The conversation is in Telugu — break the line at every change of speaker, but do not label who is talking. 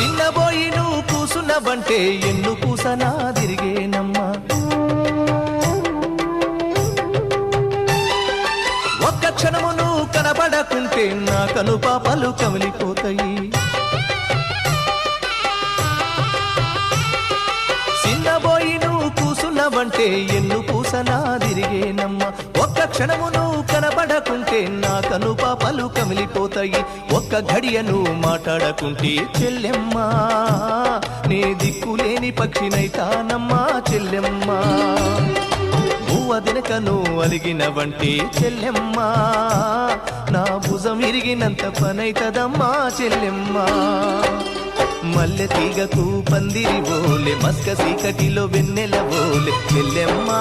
చిన్నబోయి నువ్వు కూసున్నవంటే ఎన్ను కూసనా తిరిగేనమ్మా. ఒక్క క్షణము నువ్వు కనబడకుంటే నా కను పాపలు కమిలిపోతాయి. చిన్నబోయి నువ్వు కూసున్నవంటే ఎన్ను కూసనా తిరిగేనమ్మా. ఒక్క క్షణము నువ్వు కనబడకుంటే నా కను పాపలు కమిలిపోతాయి. ఒక్క గడియ నువ్వు మాట్లాడకుంటే చెల్లెమ్మా నే దిక్కులేని పక్షినైతానమ్మా చెల్లెమ్మా. నువ్వదినక నువ్వు అలిగినవంటే చెల్లెమ్మా నా భుజం ఇరిగినంత పనైతదమ్మా చెల్లెమ్మా. మల్లె తీగకు పందిరి ఓలే మస్క సీకటిలో వెన్నెల ఓలే చెల్లెమ్మా.